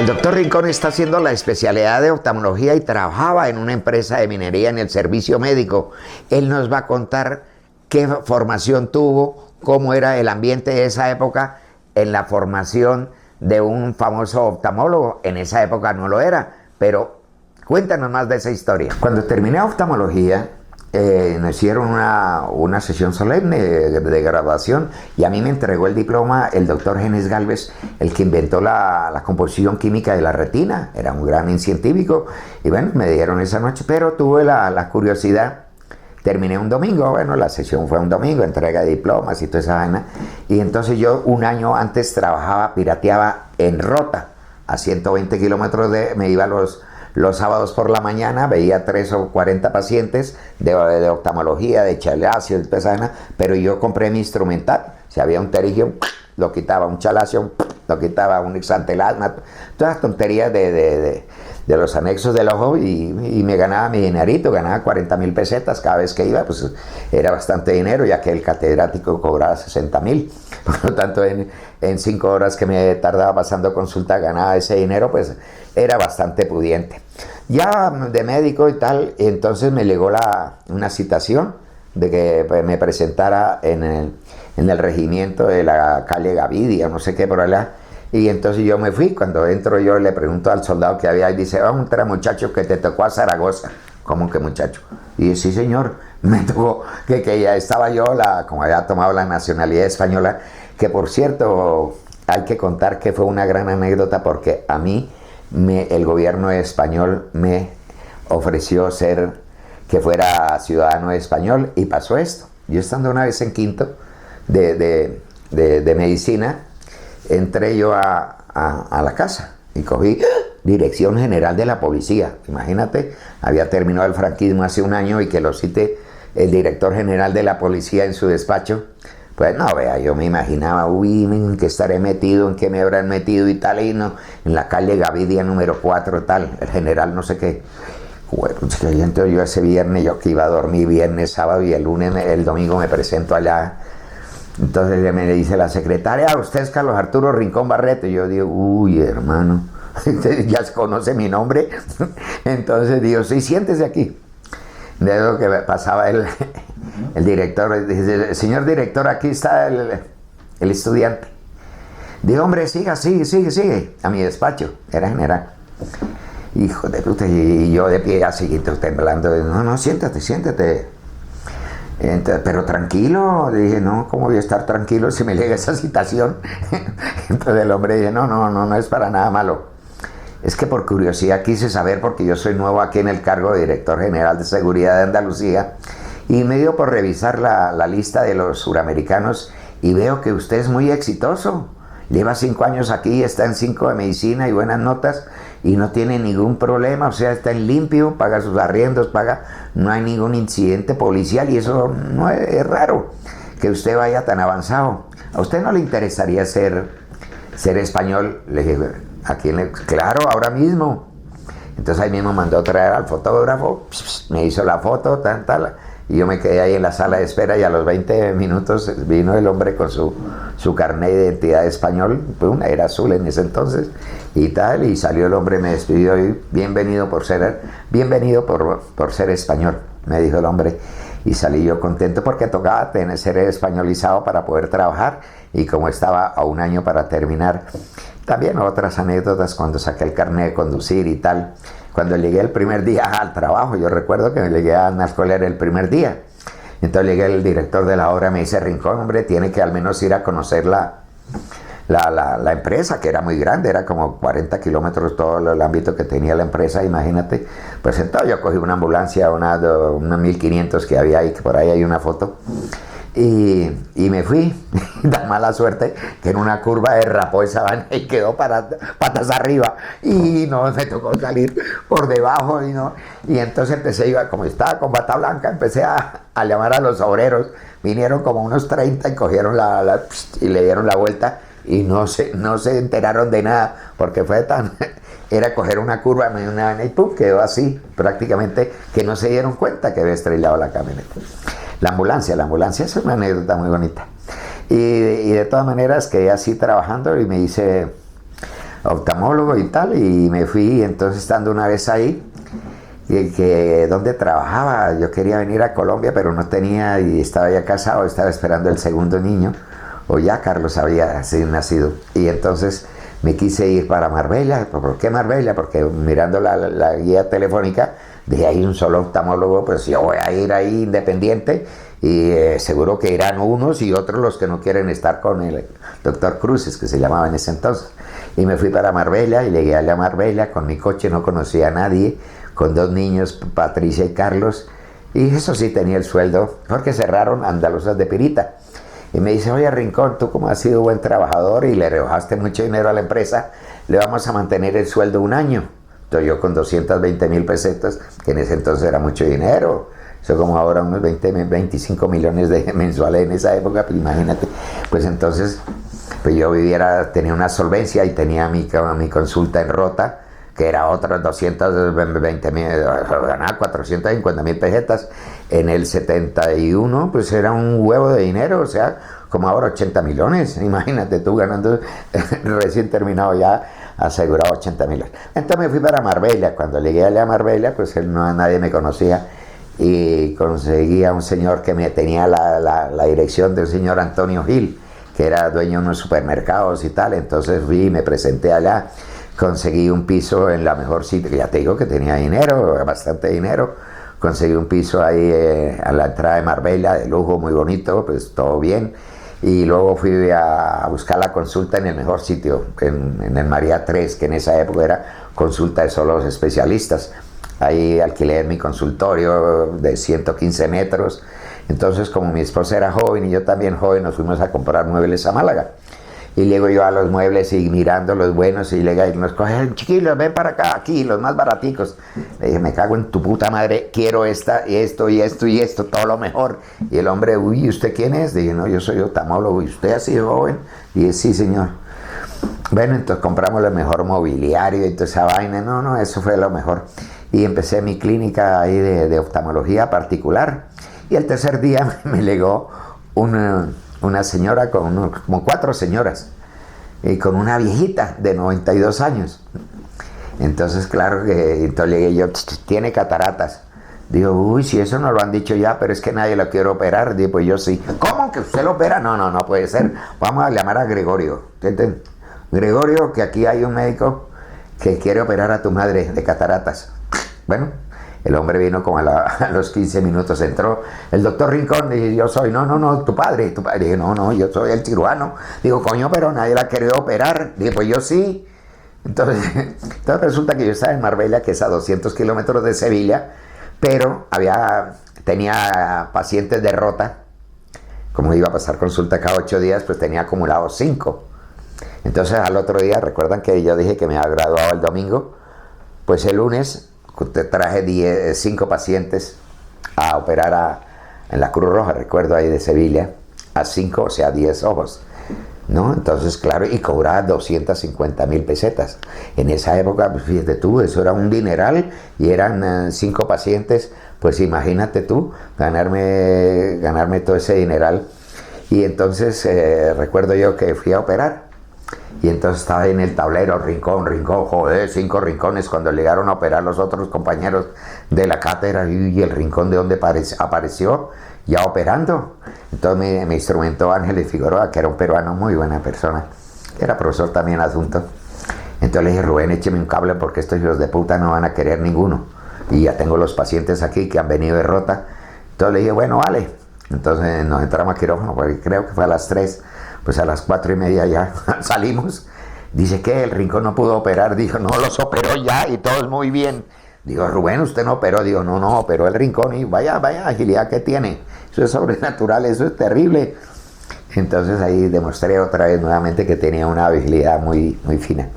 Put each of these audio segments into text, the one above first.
doctor Rincón está haciendo la especialidad de oftalmología y trabajaba en una empresa de minería en el servicio médico. Él nos va a contar qué formación tuvo, cómo era el ambiente de esa época en la formación de un famoso oftalmólogo. En esa época no lo era, pero cuéntanos más de esa historia. Cuando terminé oftalmología, nos hicieron una sesión solemne de graduación y a mí me entregó el diploma el doctor Genes Galvez, el que inventó la composición química de la retina. Era un gran científico y bueno, me dieron esa noche, pero tuve la curiosidad. Terminé un domingo, bueno, la sesión fue un domingo, entrega de diplomas y toda esa vaina, y entonces yo un año antes pirateaba en Rota, a 120 kilómetros me iba los sábados por la mañana, veía 3 o 40 pacientes de oftalmología, de chalacio, de toda esa vaina, pero yo compré mi instrumental, si había un terigio, lo quitaba, un chalacio, lo quitaba, un exantelasma, todas las tonterías de los anexos del ojo y me ganaba mi dinerito, ganaba 40.000 pesetas cada vez que iba, pues era bastante dinero, ya que el catedrático cobraba 60.000, por lo tanto en 5 horas que me tardaba pasando consulta ganaba ese dinero, pues era bastante pudiente. Ya de médico y tal, entonces me llegó una citación de que pues, me presentara en el regimiento de la calle Gavidia, no sé qué por allá. Y entonces yo me fui. Cuando entro yo le pregunto al soldado que había y dice, entra muchacho que te tocó a Zaragoza. ¿Cómo que muchacho? Y dice, sí señor, me tocó, que ya estaba yo, como había tomado la nacionalidad española, que por cierto hay que contar que fue una gran anécdota porque a mí el gobierno español me ofreció que fuera ciudadano español y pasó esto. Yo estando una vez en quinto de medicina, entré yo a la casa y cogí Dirección General de la Policía. Imagínate, había terminado el franquismo hace un año y que lo cite el director general de la policía en su despacho. Pues no, vea, yo me imaginaba, uy, ¿en qué estaré metido? ¿En qué me habrán metido? Y tal, y no, en la calle Gavidia número 4, tal, el general no sé qué. Bueno, entonces yo ese viernes, yo que iba a dormir viernes, sábado y el domingo me presento allá. Entonces me dice la secretaria, usted es Carlos Arturo Rincón Barreto. Y yo digo, uy, hermano, ya se conoce mi nombre. Entonces digo, sí, siéntese aquí. De lo que pasaba el director, dice, señor director, aquí está el estudiante. Digo, hombre, sigue, a mi despacho, era general. Hijo de puta, y yo de pie así, temblando, no, siéntate. Entonces, pero tranquilo, le dije, no, ¿cómo voy a estar tranquilo si me llega esa citación? Entonces el hombre dice, no es para nada malo. Es que por curiosidad quise saber, porque yo soy nuevo aquí en el cargo de Director General de Seguridad de Andalucía, y me dio por revisar la lista de los suramericanos y veo que usted es muy exitoso. Lleva 5 años aquí, está en 5 de medicina y buenas notas y no tiene ningún problema, o sea, está en limpio, paga sus arriendos, no hay ningún incidente policial y eso no es raro que usted vaya tan avanzado. ¿A usted no le interesaría ser español? Le dije, claro, ahora mismo. Entonces ahí mismo mandó traer al fotógrafo, me hizo la foto, tal. Y yo me quedé ahí en la sala de espera y a los 20 minutos vino el hombre con su carnet de identidad español, era azul en ese entonces, y tal, y salió el hombre, me despidió y bienvenido por ser español, me dijo el hombre, y salí yo contento porque tocaba ser españolizado para poder trabajar, y como estaba a un año para terminar. También otras anécdotas cuando saqué el carnet de conducir y tal. Cuando llegué el primer día al trabajo, yo recuerdo que me llegué a una escuela el primer día. Entonces llegué el director de la obra, me dice, Rincón, hombre, tiene que al menos ir a conocer la empresa, que era muy grande, era como 40 kilómetros todo el ámbito que tenía la empresa, imagínate. Pues entonces yo cogí una ambulancia, una 1500 que había ahí, que por ahí hay una foto. Y me fui, da mala suerte que en una curva derrapó esa vaina y quedó patas arriba y no, me tocó salir por debajo y entonces empecé, como estaba con bata blanca, empecé a llamar a los obreros, vinieron como unos 30 y cogieron y le dieron la vuelta y no se enteraron de nada porque fue era coger una curva y pum, quedó así prácticamente, que no se dieron cuenta que había estrellado la camioneta. La ambulancia es una anécdota muy bonita. Y de todas maneras quedé así trabajando y me dice, oftalmólogo y tal, y me fui. Entonces, estando una vez ahí, que donde trabajaba, yo quería venir a Colombia, pero no tenía, y estaba ya casado, estaba esperando el segundo niño, o ya Carlos había nacido, y entonces me quise ir para Marbella. ¿Por qué Marbella? Porque mirando la guía telefónica, dije, hay un solo oftalmólogo, pues yo voy a ir ahí independiente, y seguro que irán unos y otros los que no quieren estar con el doctor Cruces, que se llamaba en ese entonces. Y me fui para Marbella, y llegué allá a Marbella con mi coche, no conocía a nadie, con 2 niños, Patricia y Carlos, y eso sí tenía el sueldo, porque cerraron Andaluzas de Pirita. Y me dice, oye Rincón, tú como has sido buen trabajador y le rebajaste mucho dinero a la empresa, le vamos a mantener el sueldo 1 año. Entonces yo con 220.000 pesetas, que en ese entonces era mucho dinero, eso como ahora unos 25 millones de mensuales en esa época, pues imagínate. Pues entonces, pues yo tenía una solvencia y tenía mi consulta en Rota, que era otros 220.000, ganaba 450.000 pesetas. En el 71, pues era un huevo de dinero, o sea, como ahora 80 millones. Imagínate tú ganando, recién terminado ya, asegurado 80 millones. Entonces me fui para Marbella. Cuando llegué allá a Marbella, pues nadie me conocía, y conseguí a un señor que me tenía la dirección del señor Antonio Gil, que era dueño de unos supermercados y tal. Entonces fui y me presenté allá. Conseguí un piso en la mejor sitio, que ya te digo que tenía dinero, bastante dinero. Conseguí un piso ahí a la entrada de Marbella, de lujo, muy bonito, pues todo bien. Y luego fui a buscar la consulta en el mejor sitio, en el María 3, que en esa época era consulta de solo los especialistas. Ahí alquilé mi consultorio de 115 metros. Entonces, como mi esposa era joven y yo también joven, nos fuimos a comprar muebles a Málaga. Y llego yo a los muebles y mirando los buenos, y llega y nos cogen, chiquillos, ven para acá, aquí, los más baraticos. Le dije, me cago en tu puta madre, quiero esta, y esto, y esto, y esto, todo lo mejor. Y el hombre, uy, ¿usted quién es? Dije, no, yo soy oftalmólogo. ¿Y usted ha sido joven? Y dije, sí, señor. Bueno, entonces compramos el mejor mobiliario y toda esa vaina. No, eso fue lo mejor. Y empecé mi clínica ahí de oftalmología particular. Y el tercer día me llegó una señora como 4 señoras, y con una viejita de 92 años. Entonces, claro que entonces llegué yo, tiene cataratas. Digo, uy, si eso no lo han dicho ya, pero es que nadie lo quiere operar. Digo, pues yo sí. ¿Cómo que usted lo opera? No puede ser. Vamos a llamar a Gregorio. ¿Entienden? Gregorio, que aquí hay un médico que quiere operar a tu madre de cataratas. Bueno, el hombre vino como a los 15 minutos, entró el doctor Rincón, y yo soy, no, tu padre. Dije, no, yo soy el cirujano. Digo, coño, pero nadie la ha querido operar. Dije, pues yo sí. Entonces resulta que yo estaba en Marbella, que es a 200 kilómetros de Sevilla, pero tenía pacientes de Rota. Como iba a pasar consulta cada 8 días, pues tenía acumulados 5. Entonces al otro día, recuerdan que yo dije que me había graduado el domingo, pues el lunes te traje 5 pacientes a operar en la Cruz Roja, recuerdo, ahí de Sevilla, a 5, o sea, 10 ojos, ¿no? Entonces, claro, y cobraba 250.000 pesetas. En esa época, pues fíjate tú, eso era un dineral, y eran 5 pacientes, pues imagínate tú, ganarme todo ese dineral. Y entonces recuerdo yo que fui a operar. Y entonces estaba en el tablero, rincón, joder, 5 rincones. Cuando llegaron a operar los otros compañeros de la cátedra, y el rincón de donde apareció, ya operando. Entonces me instrumentó Ángeles Figueroa, que era un peruano, muy buena persona, era profesor también adjunto. Entonces le dije, Rubén, écheme un cable, porque estos hijos de puta no van a querer ninguno. Y ya tengo los pacientes aquí que han venido de Rota. Entonces le dije, bueno, vale. Entonces nos entramos a quirófano, porque creo que fue a las 3. Pues a las 4:30 ya salimos. Dice que el Rincón no pudo operar. Dijo, no, los operó ya y todo es muy bien. Digo, Rubén, usted no operó. Digo, no, operó el Rincón, y vaya agilidad que tiene. Eso es sobrenatural, eso es terrible. Entonces ahí demostré otra vez nuevamente que tenía una habilidad muy fina.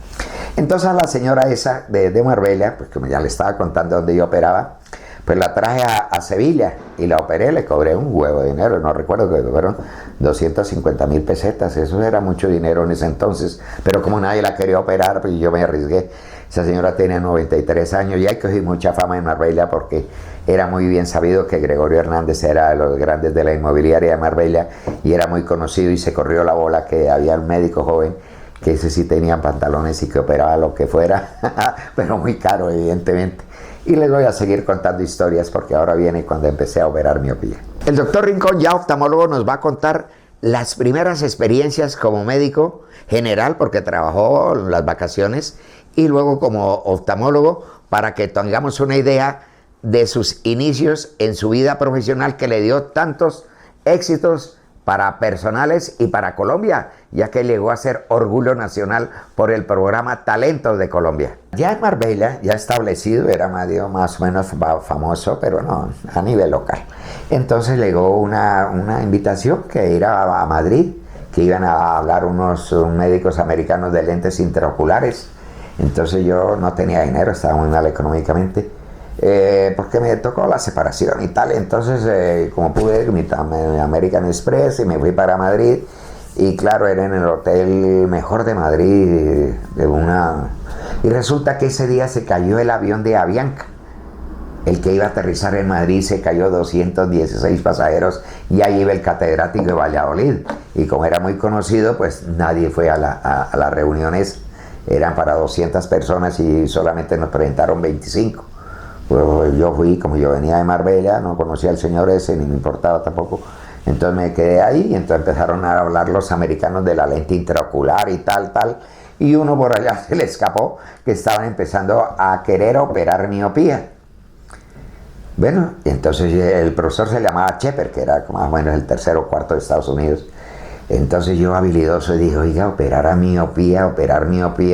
Entonces a la señora esa de Marbella, pues como ya le estaba contando dónde yo operaba, pues la traje a Sevilla y la operé, le cobré un huevo de dinero, no recuerdo, que fueron 250.000 pesetas, eso era mucho dinero en ese entonces, pero como nadie la quería operar, pues yo me arriesgué. Esa señora tenía 93 años y ahí cogí mucha fama en Marbella, porque era muy bien sabido que Gregorio Hernández era de los grandes de la inmobiliaria de Marbella, y era muy conocido, y se corrió la bola que había un médico joven que ese sí tenía pantalones y que operaba lo que fuera, pero muy caro evidentemente. Y les voy a seguir contando historias porque ahora viene cuando empecé a operar miopía. El doctor Rincón, ya oftalmólogo, nos va a contar las primeras experiencias como médico general, porque trabajó en las vacaciones, y luego como oftalmólogo, para que tengamos una idea de sus inicios en su vida profesional, que le dio tantos éxitos para personales y para Colombia, ya que llegó a ser orgullo nacional por el programa Talentos de Colombia. Ya en Marbella, ya establecido, era medio más o menos famoso, pero no a nivel local. Entonces llegó una invitación que era a Madrid, que iban a hablar unos médicos americanos de lentes intraoculares. Entonces yo no tenía dinero, estaba muy mal económicamente. Porque me tocó la separación y tal, entonces como pude, mi American Express, y me fui para Madrid, y claro, era en el hotel mejor de Madrid, y resulta que ese día se cayó el avión de Avianca, el que iba a aterrizar en Madrid, se cayó 216 pasajeros, y ahí iba el catedrático de Valladolid, y como era muy conocido, pues nadie fue a las reuniones, eran para 200 personas y solamente nos presentaron 25. Pues yo fui, como yo venía de Marbella, no conocía al señor ese, ni me importaba tampoco, entonces me quedé ahí, y entonces empezaron a hablar los americanos de la lente intraocular y tal, y uno por allá se le escapó que estaban empezando a querer operar miopía. Bueno, y entonces el profesor se llamaba Shepard, que era más o menos el tercero o cuarto de Estados Unidos. Entonces yo, habilidoso, dije, oiga, operar miopía,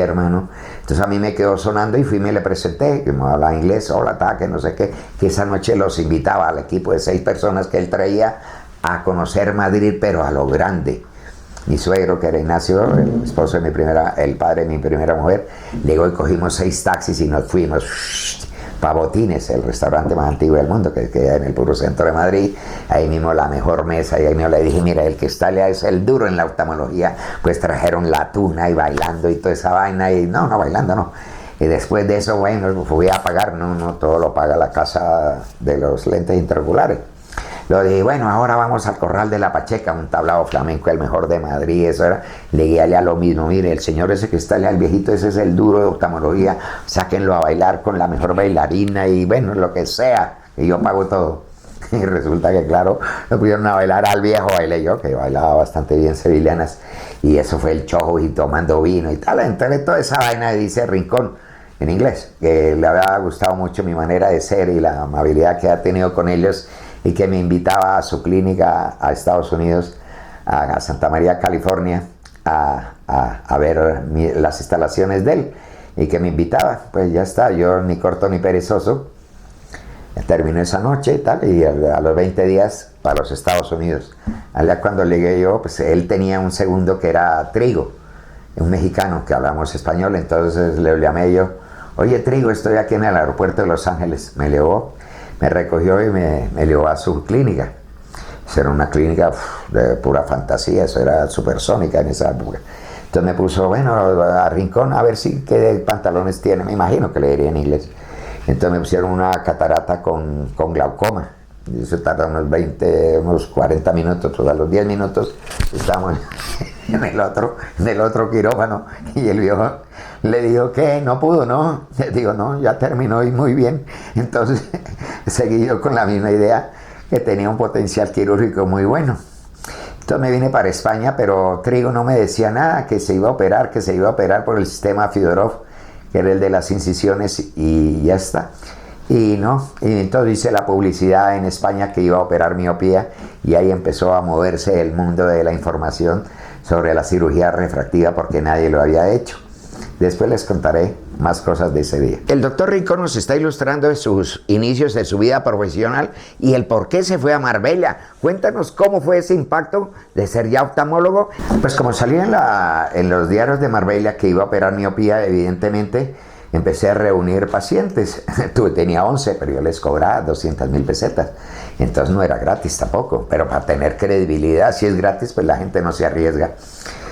hermano. Entonces a mí me quedó sonando y fui y me le presenté, que me hablaba inglés, hola, que no sé qué, que esa noche los invitaba al equipo de 6 personas que él traía a conocer Madrid, pero a lo grande. Mi suegro, que era Ignacio, el esposo de el padre de mi primera mujer, llegó y cogimos 6 taxis y nos fuimos para Botines, el restaurante más antiguo del mundo, que queda en el puro centro de Madrid. Ahí mismo la mejor mesa, y ahí mismo le dije, mira, el que está allá es el duro en la oftalmología. Pues trajeron la tuna y bailando y toda esa vaina, y no, bailando no. Y después de eso, bueno, fui a pagar, no todo lo paga la casa de los lentes intraoculares. Lo dije, bueno, ahora vamos al Corral de la Pacheca, un tablao flamenco, el mejor de Madrid, eso era. Le dije allá lo mismo, mire, el señor ese que está allá, el viejito ese es el duro de oftalmología, sáquenlo a bailar con la mejor bailarina y bueno, lo que sea, y yo pago todo. Y resulta que, claro, lo pusieron a bailar al viejo, bailé yo, que bailaba bastante bien sevillanas, y eso fue el chojo y tomando vino y tal. Entonces toda esa vaina dice Rincón, en inglés, que le había gustado mucho mi manera de ser y la amabilidad que ha tenido con ellos, y que me invitaba a su clínica a Estados Unidos, a Santa María, California, a ver las instalaciones de él, y que me invitaba. Pues ya está, yo ni corto ni perezoso, terminó esa noche y tal, y a los 20 días para los Estados Unidos. Allá cuando llegué yo, pues él tenía un segundo que era Trigo, un mexicano que hablamos español, entonces le llamé yo, oye Trigo, estoy aquí en el aeropuerto de Los Ángeles. Me llevó, me recogió y me llevó a su clínica. Eso era una clínica de pura fantasía, eso era supersónica en esa época. Entonces me puso, bueno, a Rincón, a ver si qué pantalones tiene, me imagino que le diría en inglés. Entonces me pusieron una catarata con glaucoma. Y eso tarda unos 40 minutos, pues a los 10 minutos estábamos en el otro quirófano, y el viejo le dijo que no pudo, ¿no? Le digo, no, ya terminó y muy bien. Entonces seguí yo con la misma idea, que tenía un potencial quirúrgico muy bueno. Entonces me vine para España, pero Trigo no me decía nada, que se iba a operar por el sistema Fedorov, que era el de las incisiones, y ya está. Y no, y entonces hice la publicidad en España que iba a operar miopía, y ahí empezó a moverse el mundo de la información sobre la cirugía refractiva, porque nadie lo había hecho. Después les contaré más cosas de ese día. El doctor Rincón nos está ilustrando sus inicios de su vida profesional y el por qué se fue a Marbella. Cuéntanos cómo fue ese impacto de ser ya oftalmólogo. Pues como salía en los diarios de Marbella que iba a operar miopía, evidentemente empecé a reunir pacientes. Tenía 11, pero yo les cobraba 200.000 pesetas. Entonces no era gratis tampoco, pero para tener credibilidad, si es gratis, pues la gente no se arriesga.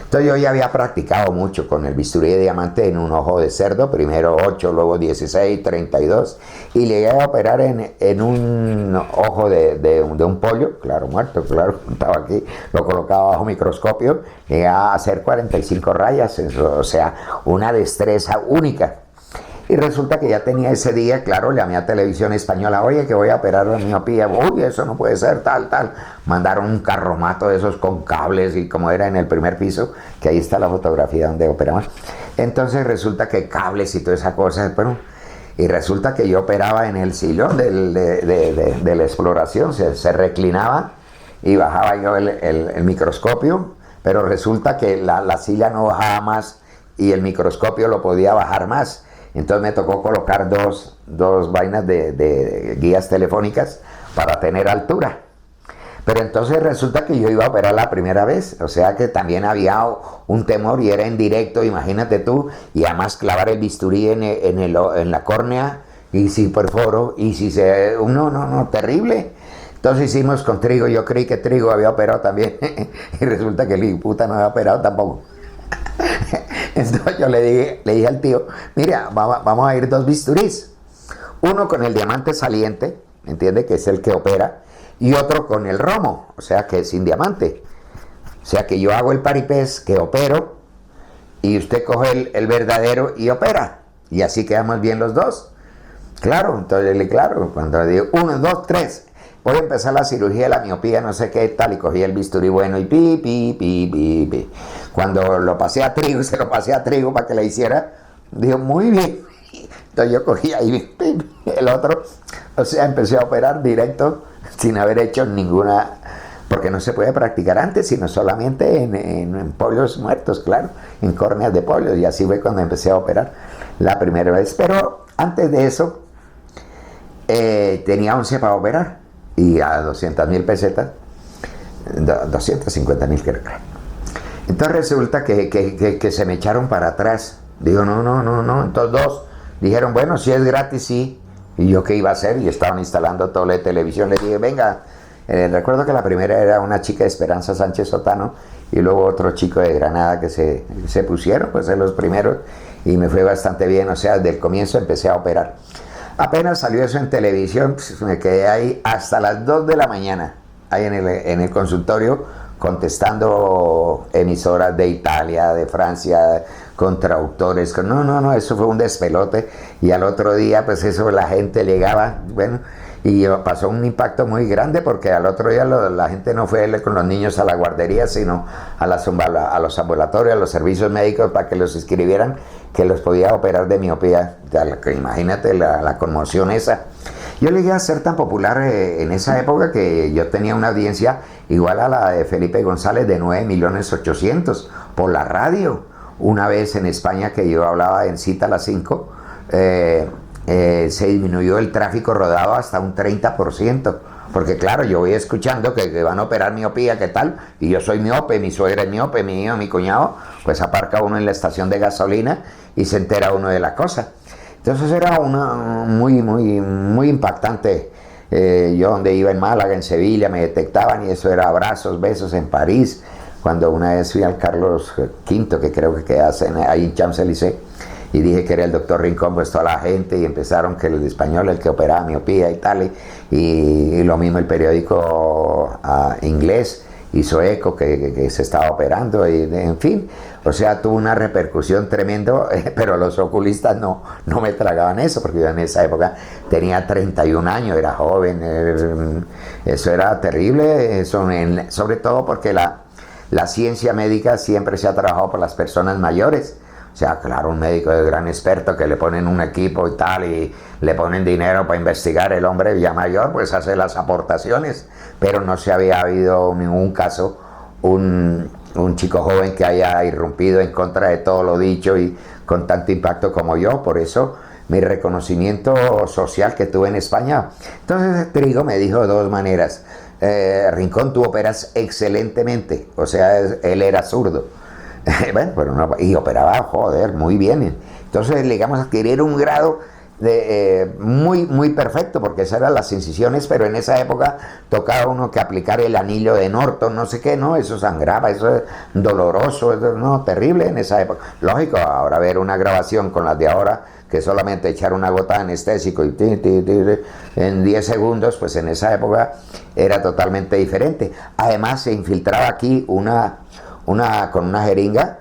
Entonces yo ya había practicado mucho con el bisturí de diamante en un ojo de cerdo, primero 8, luego 16, 32, y llegué a operar en un ojo de un pollo, claro, muerto, claro, estaba aquí, lo colocaba bajo microscopio, llegué a hacer 45 rayas, o sea, una destreza única. Y resulta que ya tenía ese día, claro, llamé a Televisión Española, oye, que voy a operar la miopía, uy, eso no puede ser, tal, tal. Mandaron un carromato de esos con cables y como era en el primer piso, que ahí está la fotografía donde operamos. Entonces resulta que cables y toda esa cosa, bueno, y resulta que yo operaba en el sillón de la exploración, se reclinaba y bajaba yo el microscopio, pero resulta que la silla no bajaba más y el microscopio lo podía bajar más. Entonces me tocó colocar dos vainas de guías telefónicas para tener altura. Pero entonces resulta que yo iba a operar la primera vez, o sea que también había un temor y era en directo, imagínate tú, y además clavar el bisturí en la córnea, y si perforo, y si se... No, terrible. Entonces hicimos con Trigo, yo creí que Trigo había operado también, y resulta que el puta no había operado tampoco. Entonces yo le dije al tío, mira, vamos a ir 2 bisturís. Uno con el diamante saliente, ¿me entiende? Que es el que opera. Y otro con el romo, o sea que es sin diamante. O sea que yo hago el paripés que opero y usted coge el verdadero y opera. Y así quedamos bien los dos. Claro, entonces claro, cuando le digo 1, 2, 3. Voy a empezar la cirugía de la miopía, no sé qué tal, y cogí el bisturí bueno y pi. Cuando lo pasé a Trigo, se lo pasé a Trigo para que le hiciera, dijo, muy bien. Entonces yo cogí ahí el otro, o sea, empecé a operar directo, sin haber hecho ninguna, porque no se puede practicar antes, sino solamente en pollos muertos, claro, en córneas de pollos, y así fue cuando empecé a operar la primera vez. Pero antes de eso, tenía 11 para operar. Y a 200.000 pesetas, 250.000 creo. Entonces resulta que se me echaron para atrás. Digo, no. Entonces 2 dijeron, bueno, si es gratis, sí. Y yo qué iba a hacer, y estaban instalando toda la televisión. Le dije, venga, recuerdo que la primera era una chica de Esperanza Sánchez Sotano, y luego otro chico de Granada que se pusieron, pues en los primeros, y me fue bastante bien. O sea, desde el comienzo empecé a operar. Apenas salió eso en televisión, pues me quedé ahí hasta las 2 de la mañana, ahí en el consultorio, contestando emisoras de Italia, de Francia, con traductores. No, eso fue un despelote. Y al otro día, pues eso, la gente llegaba, bueno, y pasó un impacto muy grande, porque al otro día la gente no fue con los niños a la guardería, sino a los ambulatorios, a los servicios médicos, para que los inscribieran, que los podía operar de miopía. Imagínate la conmoción esa. Yo llegué a ser tan popular en esa época que yo tenía una audiencia igual a la de Felipe González, de 9.800.000 por la radio. Una vez en España, que yo hablaba en Cita a las 5, se disminuyó el tráfico rodado hasta un 30%, porque claro, yo voy escuchando que van a operar miopía, ¿qué tal? Y yo soy miope, mi suegra es miope, mi hijo, mi cuñado, pues aparca uno en la estación de gasolina y se entera uno de la cosa. Entonces era muy impactante. Yo donde iba en Málaga, en Sevilla, me detectaban, y eso era abrazos, besos en París. Cuando una vez fui al Carlos V, que creo que queda ahí en Champs-Élysées, y dije que era el doctor Rincón, pues toda la gente, y empezaron que el español, el que operaba miopía y tal, y lo mismo el periódico inglés hizo eco que se estaba operando, y en fin, o sea, tuvo una repercusión tremenda, pero los oculistas no me tragaban eso, porque yo en esa época tenía 31 años, era joven, eso era terrible, sobre todo porque la ciencia médica siempre se ha trabajado por las personas mayores. O sea, claro, un médico de gran experto que le ponen un equipo y tal, y le ponen dinero para investigar, el hombre ya mayor pues hace las aportaciones, pero no se había habido en ningún caso un chico joven que haya irrumpido en contra de todo lo dicho y con tanto impacto como yo. Por eso mi reconocimiento social que tuve en España. Entonces Trigo me dijo de 2 maneras, Rincón, tú operas excelentemente, o sea, él era zurdo. Bueno, pero y operaba, joder, muy bien. Entonces llegamos a adquirir un grado muy perfecto, porque esas eran las incisiones, pero en esa época tocaba uno que aplicar el anillo de Norton, no sé qué, no, eso sangraba, eso es doloroso, eso, no, terrible en esa época. Lógico, ahora ver una grabación con las de ahora, que solamente echar una gota de anestésico y en 10 segundos, pues en esa época era totalmente diferente. Además se infiltraba aquí con una jeringa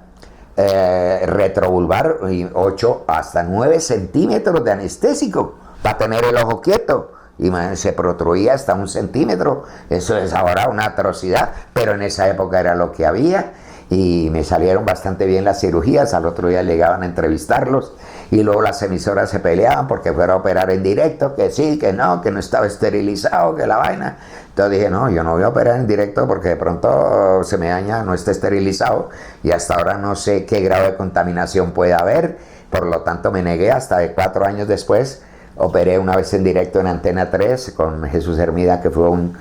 retrovulvar, 8 hasta 9 centímetros de anestésico para tener el ojo quieto, y se protruía hasta 1 centímetro. Eso es ahora una atrocidad, pero en esa época era lo que había, y me salieron bastante bien las cirugías. Al otro día llegaban a entrevistarlos y luego las emisoras se peleaban porque fuera a operar en directo, que sí, que no estaba esterilizado, que la vaina. Entonces dije, no, yo no voy a operar en directo porque de pronto se me daña, no está esterilizado, y hasta ahora no sé qué grado de contaminación puede haber. Por lo tanto me negué. Hasta de 4 años después operé una vez en directo en Antena 3 con Jesús Hermida, que fue un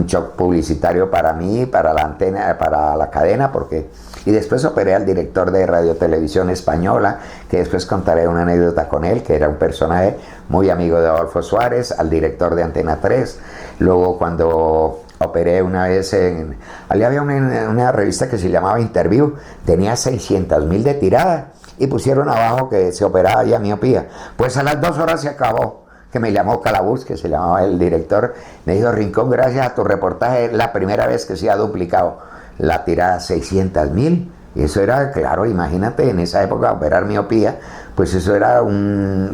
shock publicitario para mí, para la antena, para la cadena, y después operé al director de Radio Televisión Española, que después contaré una anécdota con él, que era un personaje muy amigo de Adolfo Suárez, al director de Antena 3. Luego, cuando operé una vez había una revista que se llamaba Interview, tenía 600.000 de tirada, y pusieron abajo que se operaba ya miopía. Pues a las 2 horas se acabó, que me llamó Calabús, que se llamaba el director, me dijo, Rincón, gracias a tu reportaje, es la primera vez que se ha duplicado la tirada, 600.000, y eso era, claro, imagínate, en esa época operar miopía, pues eso era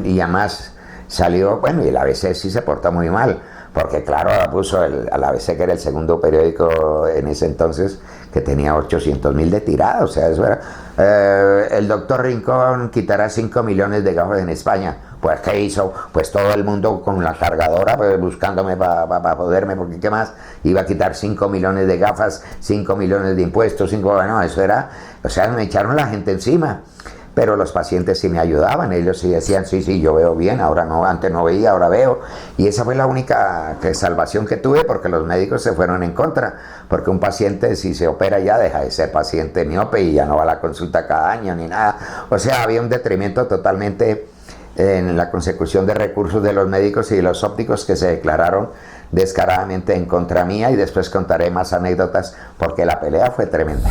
y además salió, bueno, y el ABC sí se portó muy mal, porque claro, puso al ABC, que era el segundo periódico en ese entonces, que tenía 800.000 de tirada, o sea, eso era, el doctor Rincón quitará 5 millones de gafas en España. Pues ¿qué hizo? Pues todo el mundo con la cargadora, pues, buscándome para poderme, porque ¿qué más? Iba a quitar 5 millones de gafas, 5 millones de impuestos, bueno, eso era, o sea, me echaron la gente encima. Pero los pacientes sí me ayudaban, ellos sí decían, sí, yo veo bien, ahora no, antes no veía, ahora veo. Y esa fue la única salvación que tuve, porque los médicos se fueron en contra, porque un paciente, si se opera ya, deja de ser paciente miope y ya no va a la consulta cada año ni nada. O sea, había un detrimento totalmente en la consecución de recursos de los médicos y de los ópticos, que se declararon descaradamente en contra mía, y después contaré más anécdotas porque la pelea fue tremenda.